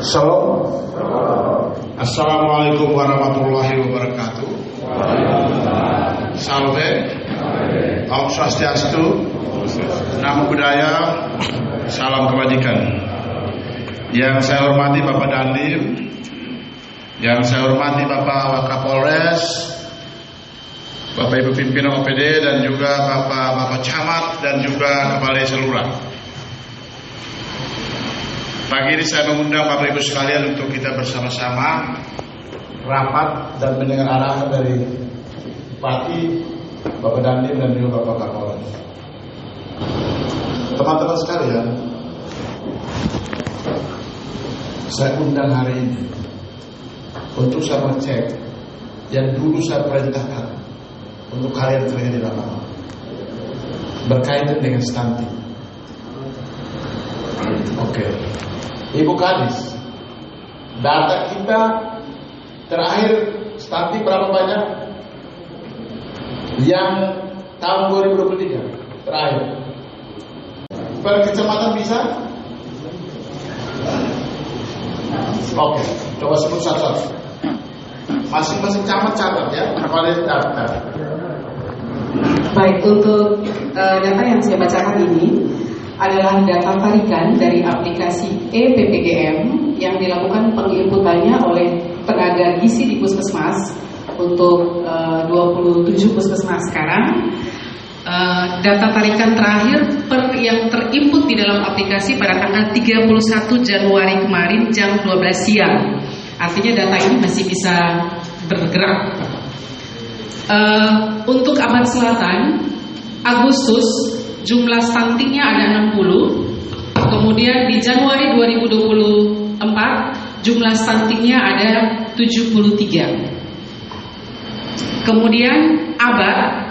Salam. Assalamualaikum warahmatullahi wabarakatuh. Salve. Om Swastiastu. Namo Buddhaya. Salam kebajikan. Yang saya hormati Bapak Dandim, yang saya hormati Bapak Wakapolres, Bapak Ibu pimpinan OPD, dan juga Bapak Camat dan juga Kepala Desa Lurah. Pagi ini saya mengundang Bapak Ibu sekalian untuk kita bersama-sama rapat dan mendengar arahan dari Bupati, Bapak Dandim dan juga Bapak Kapolres. Teman-teman sekalian, saya undang hari ini untuk saya mengecek yang dulu saya perintahkan untuk kalian kerja di lapangan berkaitan dengan stunting. Oke. Ibu Kadis, data kita terakhir stunting berapa banyak? Yang tahun 2023 terakhir. Per kecamatan bisa? Oke, coba sebut satu-satu. Masing-masing camat catat ya, kalian daftar. Baik, untuk data yang saya bacakan ini adalah data tarikan dari aplikasi e-PPGM yang dilakukan penginputannya oleh tenaga gizi di puskesmas untuk 27 puskesmas sekarang. Data tarikan terakhir yang terinput di dalam aplikasi pada tanggal 31 Januari kemarin jam 12 siang. Artinya data ini masih bisa bergerak. Untuk Abad Selatan, Agustus jumlah stuntingnya ada 60. Kemudian di Januari 2024 jumlah stuntingnya ada 73. Kemudian Abad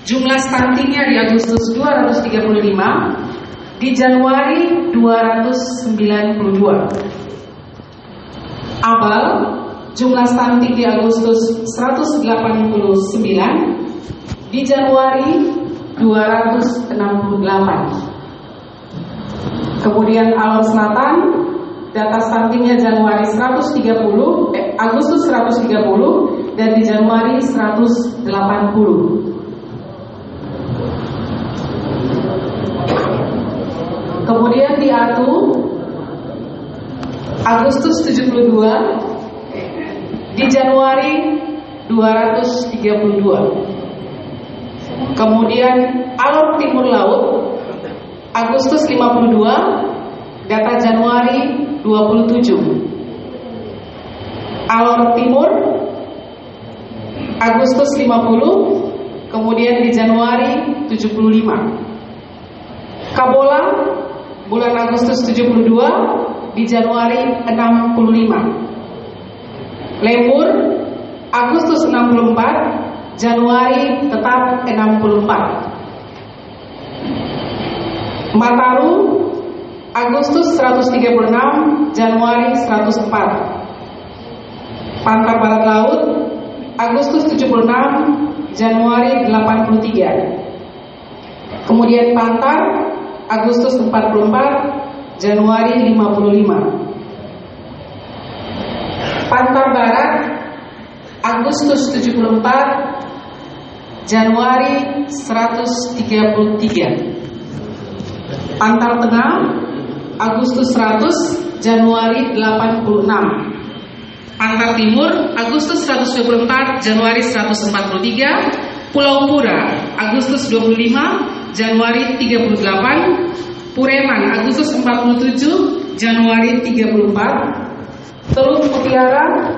jumlah stuntingnya di Agustus 235, di Januari 292. Abal jumlah stunting di Agustus 189, di Januari 268. Kemudian Alor Selatan data stuntingnya Januari Agustus 130 dan di Januari 180. Kemudian di Atu Agustus 72, di Januari 232. Kemudian Alor Timur Laut Agustus 52, data Januari 27. Alor Timur Agustus 50, kemudian di Januari 75. Kabola bulan Agustus 72, di Januari 65. Lembur Agustus 64, Januari tetap 64. Mataru Agustus 136, Januari 104. Pantar Barat Laut Agustus 76, Januari 83. Kemudian Pantar Agustus 44, Januari 55. Pantar Barat Agustus 74, Januari 133. Pantar Tengah Agustus 100, Januari 86. Pantar Timur Agustus 124, Januari 143. Pulau Pura Agustus 25, Januari 38. Pureman Agustus 47, Januari 34. Teluk Mutiara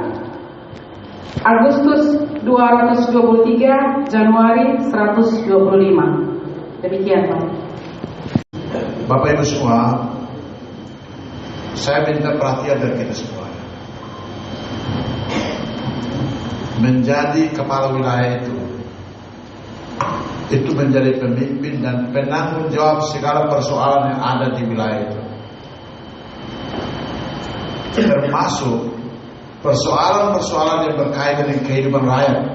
Agustus 223, Januari 125. Demikian Pak. Bapak Ibu semua, saya minta perhatian dari kita semua. Menjadi kepala wilayah itu menjadi pemimpin dan penanggung jawab segala persoalan yang ada di wilayah itu, termasuk persoalan-persoalan yang berkaitan dengan kehidupan rakyat.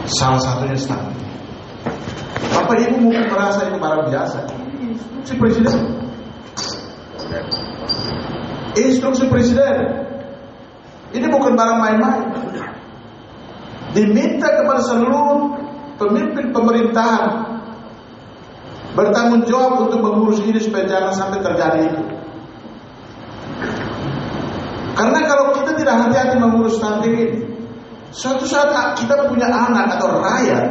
Salah satunya stunting. Bapak Ibu mungkin merasa ini barang biasa. Si Presiden Instruksi presiden. Ini bukan barang main-main. Diminta kepada seluruh pemimpin pemerintahan bertanggung jawab untuk mengurus ini supaya jangan sampai terjadi itu. Karena kalau kita tidak hati-hati mengurus stunting ini, suatu saat kita punya anak atau rakyat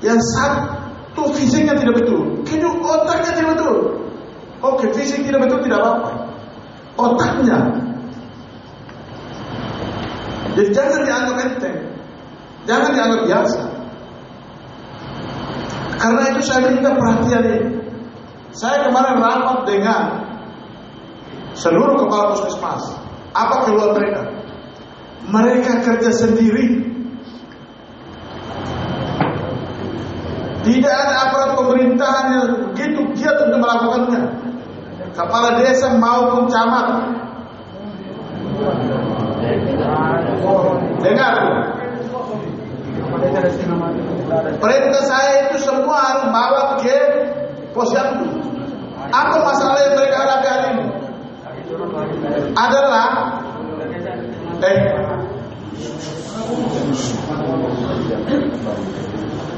yang satu fisiknya tidak betul, kedua otaknya tidak betul. Oke, fisik tidak betul tidak apa-apa, otaknya. Jadi jangan dianggap enteng, jangan dianggap biasa. Karena itu saya minta perhatian ini. Saya kemarin rapat dengan seluruh kepala puskesmas. Apa keluhan mereka? Mereka kerja sendiri. Tidak ada aparat pemerintahan yang begitu giat untuk melakukannya. Kepala desa maupun camat. Dengar. Perintah saya itu semua harus bawa ke posyandu. Apa masalah yang mereka hadapi hari ini? Adalah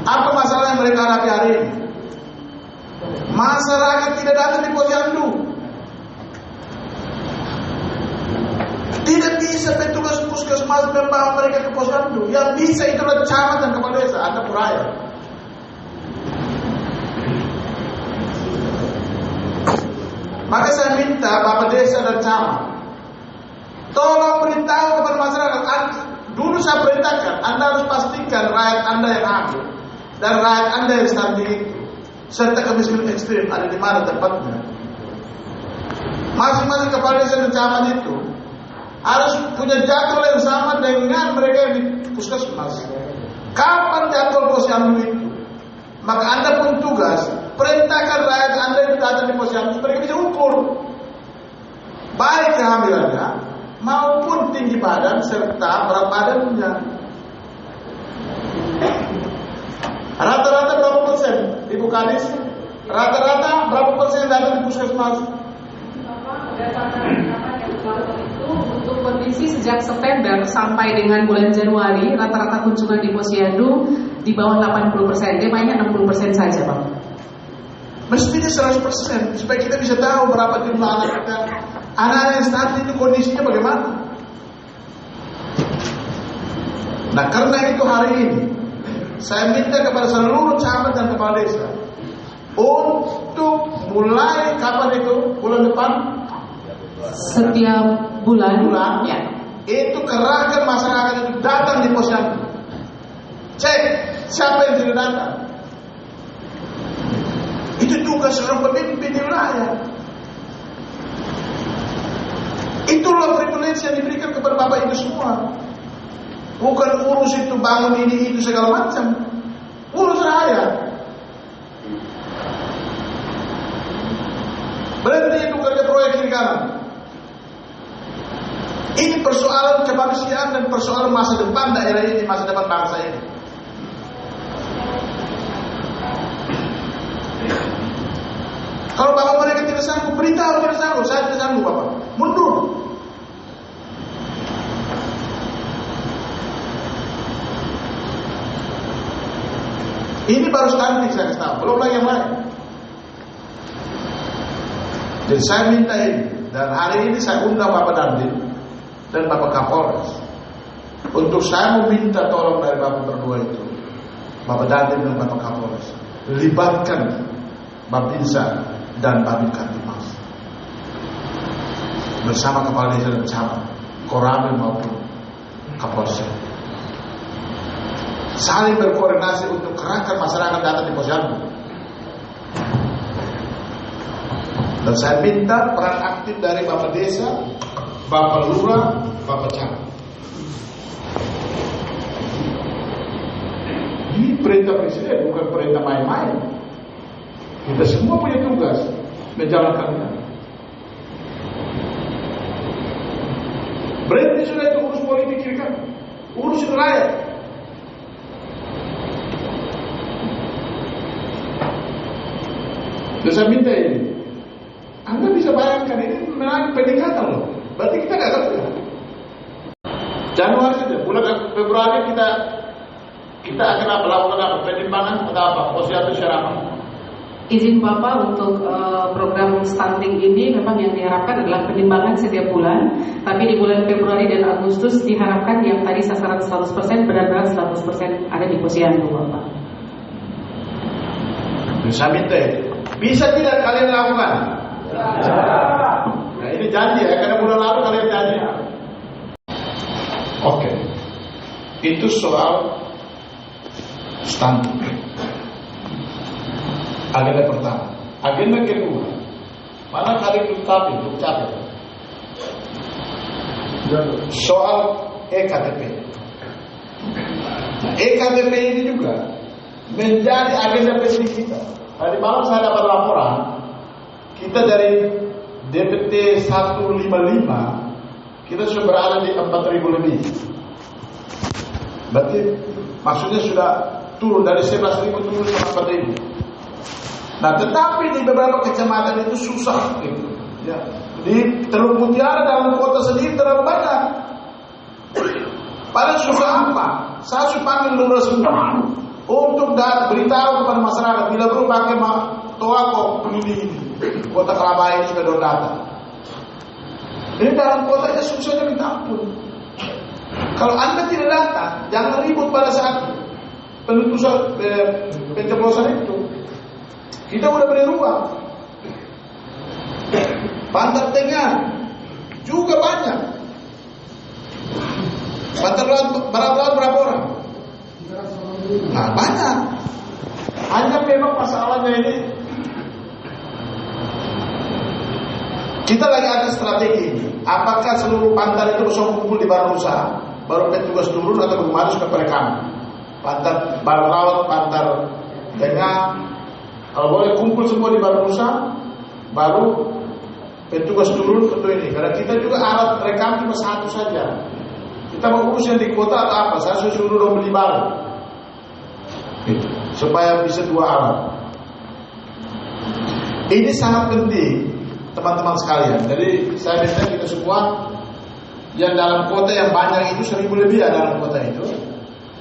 apa masalah yang mereka hadapi hari ini? Masyarakat tidak datang di posyandu. Tidak bisa petugas puskesmas membawa mereka ke posyandu. Yang bisa itulah camat dan kepala desa atau peraya. Maka saya minta Bapak Desa dan camat, tolong beritahu kepada masyarakat. Dulu saya perintahkan, Anda harus pastikan rakyat Anda yang hamil dan rakyat Anda yang stunting itu, serta kemiskinan ekstrim ada di mana tempatnya. Masing-masing kepala desa dan camat itu harus punya jadwal yang sama dengan mereka yang di puskesmas. Kapan jadwal posyandu itu? Maka Anda pun tugas perintahkan rakyat Anda yang datang di posyandu, mereka bisa ukur baik kehamilannya maupun tinggi badan serta berat badannya. Rata-rata berapa persen, Ibu Kadis? Rata-rata berapa persen datang di puskesmas? Itu untuk kondisi sejak September sampai dengan bulan Januari, rata-rata kunjungan di posyandu di bawah 80%, dia mainnya 60% saja, Bang. Mestinya 100% supaya kita bisa tahu berapa jumlah anak kita. Anak-anak yang stunting itu kondisinya bagaimana. Nah, karena itu hari ini saya minta kepada seluruh camat dan kepala desa untuk mulai kapan itu? Bulan depan? Setiap bulan ya. Itu kerahkan masyarakat itu datang di posyandu. Cek siapa yang tidak datang. Itu tugas seorang pemimpin di wilayah. Itulah privilege yang diberikan kepada Bapak Ibu semua. Bukan urus itu bangun ini itu segala macam. Urus rakyat. Berhenti itu kerja proyek kiri kanan. Ini persoalan kemanusiaan dan persoalan masa depan daerah ini, masa depan bangsa ini. Kalau Bapak mereka tidak sanggup, beritahu tidak sanggup, saya tidak sanggup Bapak, mundur. Ini baru stunting saya kasih tahu, belum lagi yang lain. Jadi saya minta ini, dan hari ini saya undang Bapak Dandim dan Bapak Kapolres untuk saya meminta tolong dari Bapak berdua itu, Bapak Dandim dan Bapak Kapolres, libatkan Babinsa dan Babin Kamtipmas bersama kepala desa dan camat, Koramil maupun Kapolsek, saling berkoordinasi untuk kerahkan masyarakat datang di posyandu. Dan saya minta peran aktif dari Bapak Desa, Bapak Lurah, Bapak Camat. Ini perintah presiden, bukan perintah main-main. Kita semua punya tugas menjalankannya. Berhenti sudah itu urus politik kiri kan, urusin rakyat. Dan saya minta ini, Anda bisa bayangkan ini Berarti kita nggak kerja. Januari saja, bulan Februari kita akan melakukan penimbangan atau apa? Posyandu syaraf. Izin Bapak untuk program stunting ini memang yang diharapkan adalah penimbangan setiap bulan. Tapi di bulan Februari dan Agustus diharapkan yang tadi sasaran 100% benar-benar 100% ada di posyandu Bapak. Bisa minta, bisa tidak kalian lakukan? Nah ini janji ya, karena bulan lalu kalian janji. Oke, itu soal stunting. Agenda pertama. Agenda kedua, mana kali Dukcapil? Soal EKTP. Nah, EKTP ini juga menjadi agenda penting kita. Tadi malam saya dapat laporan, kita dari DPT 155, kita sudah berada di 4.000 lebih. Berarti maksudnya sudah turun dari 11.000 turun ke 4.000. Nah, tetapi di beberapa kecamatan itu susah gitu. Ya. Di Teluk Mutiara dalam kota sendiri terlalu banyak. Padahal susah apa? Saya sudah panggil lurah semua untuk beritahu kepada masyarakat bila perlu pakai toako ini kota Kalabai sudah data. Ini dalam kotanya susahnya minta ampun. Kalau Anda tidak datang, jangan ribut pada saat penentuan pencoblosan itu. Kita udah beri ruang. Bantar Tengah juga banyak. Bantar Barat berapa orang? Nah, banyak. Hanya memang masalahnya ini kita lagi ada strategi ini. Apakah seluruh Bantar itu bisa kumpul di Barusa, baru petugas turun atau harus ke perekaman? Bantar Barat, Bantar Tengah. Kalau boleh kumpul semua di Barusa, baru petugas turun tentu ini. Karena kita juga alat rekam cuma satu saja. Kita mau urus yang di kota atau apa? Saya suruh dong beli baru, supaya bisa 2 alat. Ini sangat penting, teman-teman sekalian. Jadi saya minta kita semua yang dalam kota yang banyak itu 1.000 lebih ya dalam kota itu.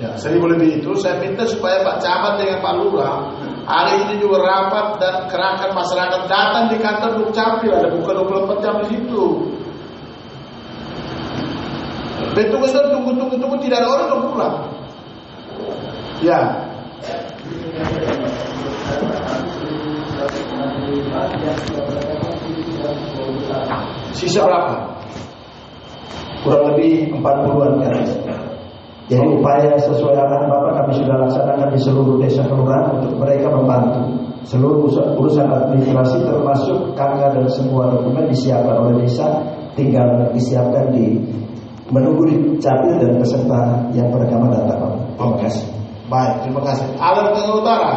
Ya, 1.000 lebih itu saya minta supaya Pak Camat dengan Pak Lurah hari ini juga rapat dan kerahkan masyarakat datang di kantor Dukcapil, ada buka 24 jam di situ. Petugas itu tunggu tidak ada orang yang pulang. Ya. Sisa berapa? Kurang lebih 40-an kan. Jadi upaya sesuai arahan Bapak kami sudah laksanakan di seluruh desa kelurahan untuk mereka membantu seluruh urusan administrasi termasuk KK dan semua dokumen disiapkan oleh desa, tinggal disiapkan di menunggu di Capil dan peserta yang perekaman data Pak. Terima kasih. Baik, terima kasih. Alat Tengah Utara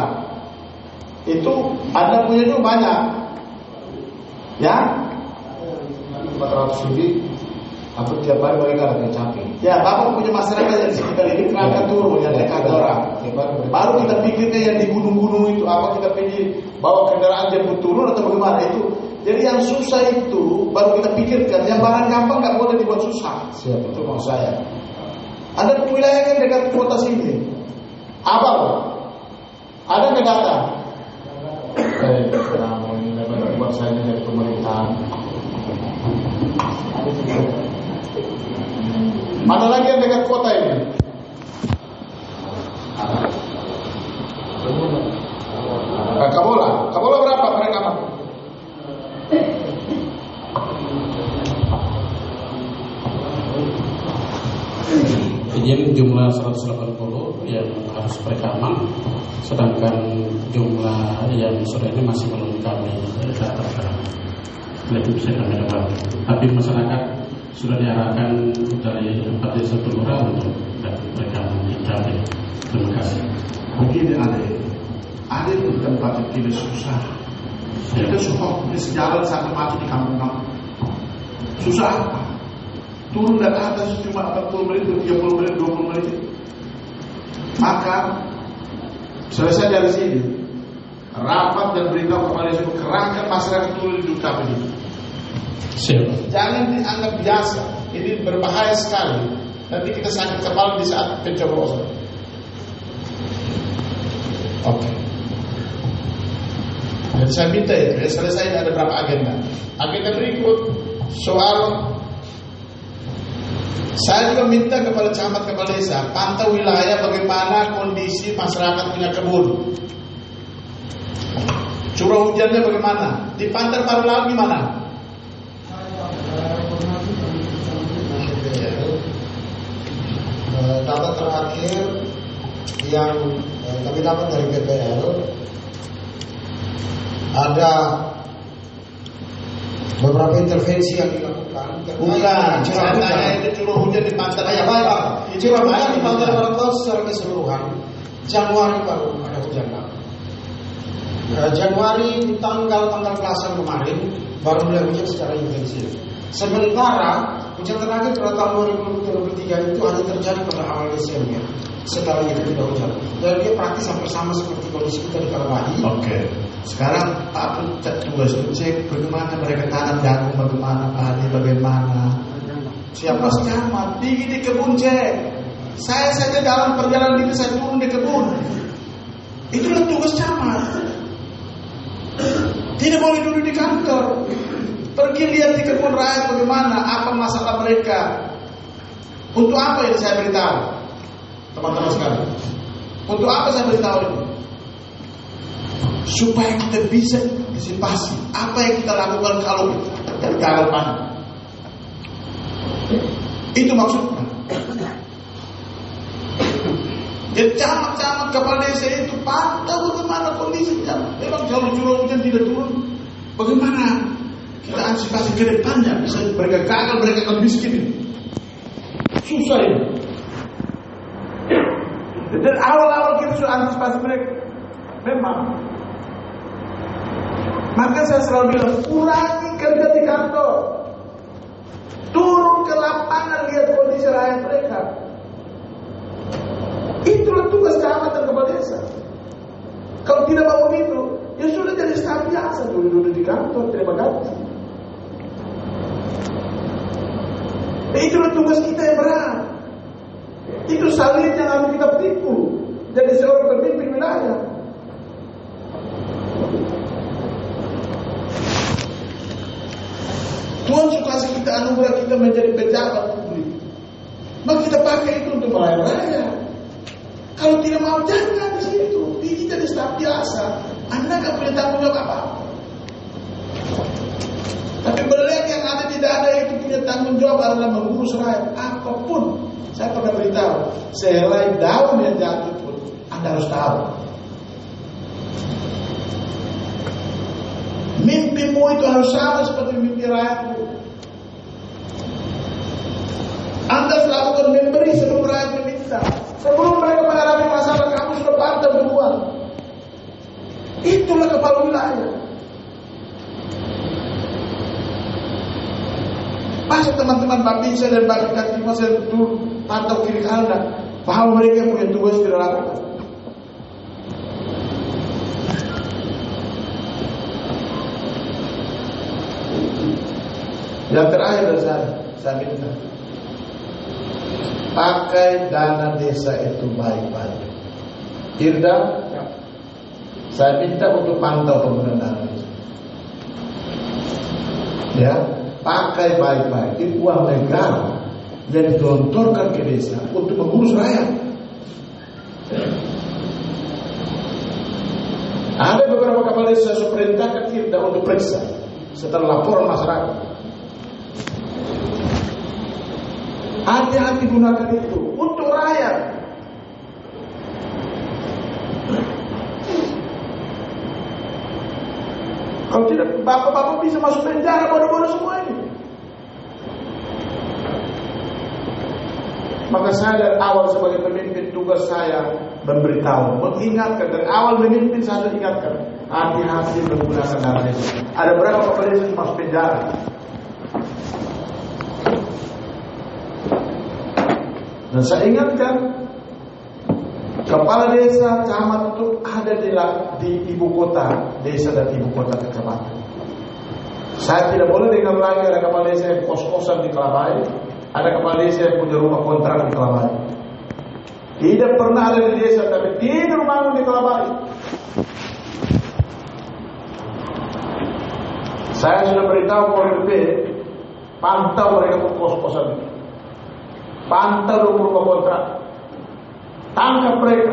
itu Anda punya juga banyak, ya? 400 lebih. Atau tiap hari mereka ada Capil. Ya, Bapak punya masyarakat yang di sekitar ini kerangka turun yang dekat orang. Baru kita pikirkan yang di gunung-gunung itu apa kita pilih bawa kendaraan jemput turun atau bagaimana itu. Jadi yang susah itu baru kita pikirkan. Yang barang gampang nggak boleh dibuat susah. Siap. Itu maksud saya. Ada wilayah yang dekat kota sini. Abal. Ada nggak data? Namun ini buat saya dari pemerintahan. Mana lagi yang dekat kota ini? Kabola berapa perekaman? Izin jumlah 180 yang harus perekaman, sedangkan jumlah yang sudah ini masih belum kami daftarkan. Itu bisa kami dapat. Tapi masyarakat sudah diarahkan dari 4 desa kelurahan untuk perekaman di Capil. Terima kasih. Begini ada di tempat yang tidak susah. Kita suka sejalan satu mati di kampung-kampung. Susah apa? Turun dari atas cuma 40 menit, 30 menit, 20 menit. Maka selesai dari sini rapat dan beritahu kepada semua kerangka masyarakat turun di Dukcapil itu. Siap. Jangan dianggap biasa. Ini berbahaya sekali. Nanti kita sakit kepala di saat pencoblosan. Oke. Jadi saya minta itu, ya selesai ada berapa agenda. Agenda berikut soal, saya juga minta kepada camat kepala desa pantau wilayah bagaimana kondisi masyarakat punya kebun. Curah hujannya bagaimana? Di Pantai Parlau gimana? Data terakhir yang kami dapat dari BPL, ada beberapa intervensi yang dilakukan. Bukan, saya tanya itu curah hujan di Pantai Parlau. Curah hujan di Pantai Parlau secara keseluruhan Januari baru ada hujan. Januari tanggal belasan kemarin baru mulai hujan secara intensif. Sementara hujan terakhir pada tahun 2023 itu hanya terjadi pada awal Desember. Setelah itu tidak hujan. Dan dia praktis hampir sama seperti kondisi kita di Kalabahi. Oke. Sekarang Pak tugas cek bagaimana mereka tanam jagung, bagaimana padi, bagaimana. Siapa camat pergi di kebun cek. Saya saja dalam perjalanan itu saya turun di kebun. Itulah tugas camat. Tidak boleh duduk di kantor. Pergi lihat di kebun rakyat bagaimana, apa masalah mereka. Untuk apa yang saya beritahu, teman-teman sekalian? Untuk apa saya beritahu ini? Supaya kita bisa antisipasi apa yang kita lakukan kalau terjadi gagal panen. Itu maksudnya. Jadi camat-camat kepala desa itu pantau bagaimana kondisinya. Memang kalau curah hujan tidak turun, bagaimana kita antisipasi ke depannya? Bisa mereka gagal, mereka akan miskin. Susah ini. Dan awal-awal kita sudah antisipasi mereka. Memang. Maka saya selalu bilang, kurangi kerja di kantor. Turun ke lapangan, lihat kondisi rakyat mereka. Itulah tugas camat dan kepala desa. Kalau tidak mau begitu, ya sudah jadi staf biasa, duduk di kantor, terima gaji. Itulah tugas kita yang berat. Itu salib yang harus kita tipu. Jadi seorang pemimpin wilayah. Tuhan suka kasih kita anugerah kita menjadi pejabat publik. Maka kita pakai itu untuk melayani rakyat. Kalau tidak mau jangan di situ. Ini jadi staf biasa. Anda nggak punya tanggung jawab apa-apa. Tapi belek yang ada di dada itu punya tanggung jawab adalah mengurus rakyat. Apapun saya pernah beritahu, selain daun yang jatuh pun Anda harus tahu. Mimpimu itu harus sama seperti mimpi rakyatmu. Anda selalu memberi sebelum rakyat meminta. Sebelum mereka menghadapi masalah, kamu sudah pantau duluan. Itulah kepala wilayah. Pas teman-teman Bapisa dan Bapak Katima saya betul pantau kiri kanan, bahwa mereka punya tugas tidak lakukan. Yang terakhir dari saya minta pakai dana desa itu baik-baik. Irda, saya minta untuk pantau penggunaan dana desa. Ya, pakai baik-baik. Itu uang negara yang digelontorkan ke desa untuk mengurus rakyat. Ada beberapa kepala desa saya perintahkan Irda untuk periksa setelah laporan masyarakat. Hati-hati gunakan itu untuk rakyat. Kalau tidak, bapak-bapak bisa masuk penjara bodoh-bodoh semua ini. Maka saya dari awal sebagai pemimpin tugas saya memberitahu, mengingatkan dari awal memimpin saya ingatkan, hati-hati menggunakan dana desa. Ada berapa kepala desa yang masuk penjara? Dan saya ingatkan, kepala desa, camat itu ada di ibu kota desa dan ibu kota kecamatan. Saya tidak boleh dengar lagi ada kepala desa yang kos-kosan di Kelabai, ada kepala desa yang punya rumah kontrak di Kelabai. Tidak pernah ada di desa tapi tidur bangun di Kelabai. Saya sudah beritahu Polri, pantau mereka kos-kosan itu, pantau rumah kontrak, tangkap mereka.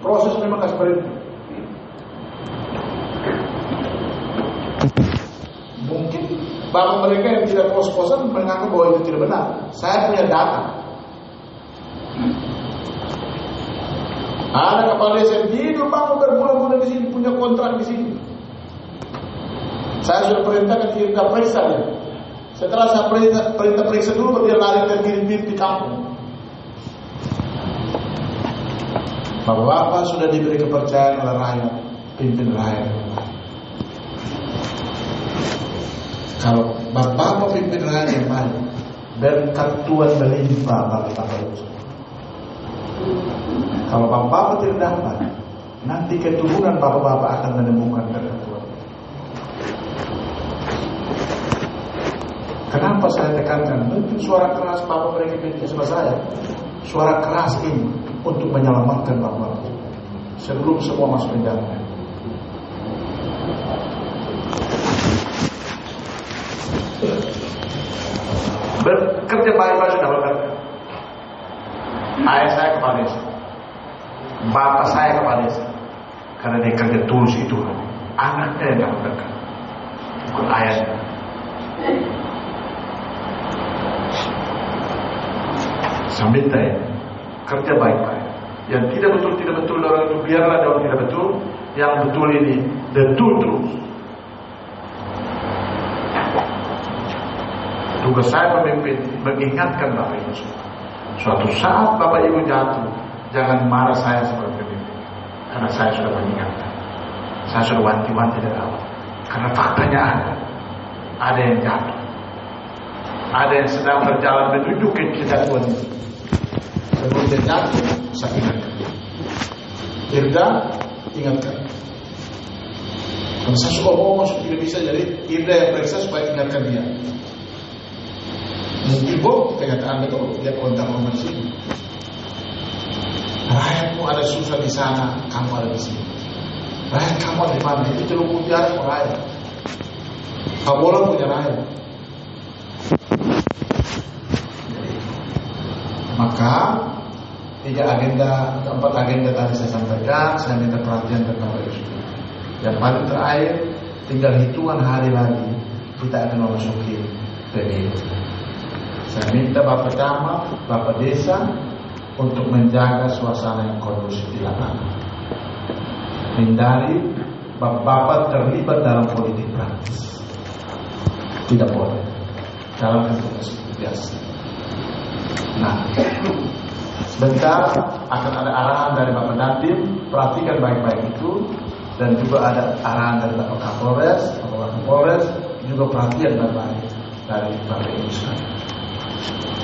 Proses memang seperti itu. Mungkin bapak mereka yang tidak kos-kosan menganggap bahwa itu tidak benar. Saya punya data. Ada kepala desa yang tidur bangun berbulan-bulan di sini, punya kontrak di sini. Saya sudah perintahkan kita periksa dia. Setelah saya perintah periksa dulu, dia lari ke kiri di kampung. Bapak-bapak sudah diberi kepercayaan oleh rakyat, pimpin rakyat. Kalau bapak pimpin rakyat yang baik, berkat Tuhan melimpah bagi bapak itu. Kalau bapak tidak dapat, nanti keturunan bapak-bapak akan menemukan berkat Tuhan. Kenapa saya tekankan? Mungkin suara keras bapak mereka pintu sama saya. Suara keras ini untuk menyelamatkan bapak sebelum semua masuk penjara. Bekerja baik-baik sudah bekerja. Ayah saya kepala desa, bapak saya kepala desa, karena dia kerja tulus itu. Anaknya yang dapat berkat, bukan ayahnya. Sambil saya kerja baik-baik. Yang tidak betul orang itu biarlah orang tidak betul. Yang betul ini betul terus. Tugas saya pemimpin mengingatkan Bapak Ibu semua. Suatu saat Bapak Ibu jatuh, jangan marah saya sebagai pemimpin, karena saya sudah mengingatkan. Saya sudah wanti-wanti dari awal. Karena faktanya ada yang jatuh, ada yang sedang berjalan menuju ke kejatuhan itu. Sebelum dia jatuh, saya ingatkan. Irda, ingatkan. Kalau saya suka ngomong tidak bisa, jadi Irda yang periksa supaya ingatkan dia. Mungkin kenyataan betul, dia kontak nomor sini. Rakyatmu ada susah di sana, kamu ada di sini. Rakyat kamu ada di mana? Itu Teluk Mutiara punya rakyat. Kabola punya rakyat. Maka 4 agenda tadi saya sampaikan, saya minta perhatian dari Bapak Ibu. Yang paling terakhir, tinggal hitungan hari lagi kita akan memasuki pemilu. Saya minta Bapak Camat, Bapak Desa untuk menjaga suasana yang kondusif di lapangan. Hindari Bapak terlibat dalam politik praktis. Tidak boleh. Jalankan tugas biasa. Nah, sebentar akan ada arahan dari Bapak Dandim, perhatikan baik-baik itu, dan juga ada arahan dari Bapak Kapolres, Bapak Kapolres juga perhatian baik-baik dari Bapak Ibu sekalian.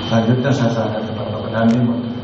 Selanjutnya saya serahkan kepada Bapak Dandim untuk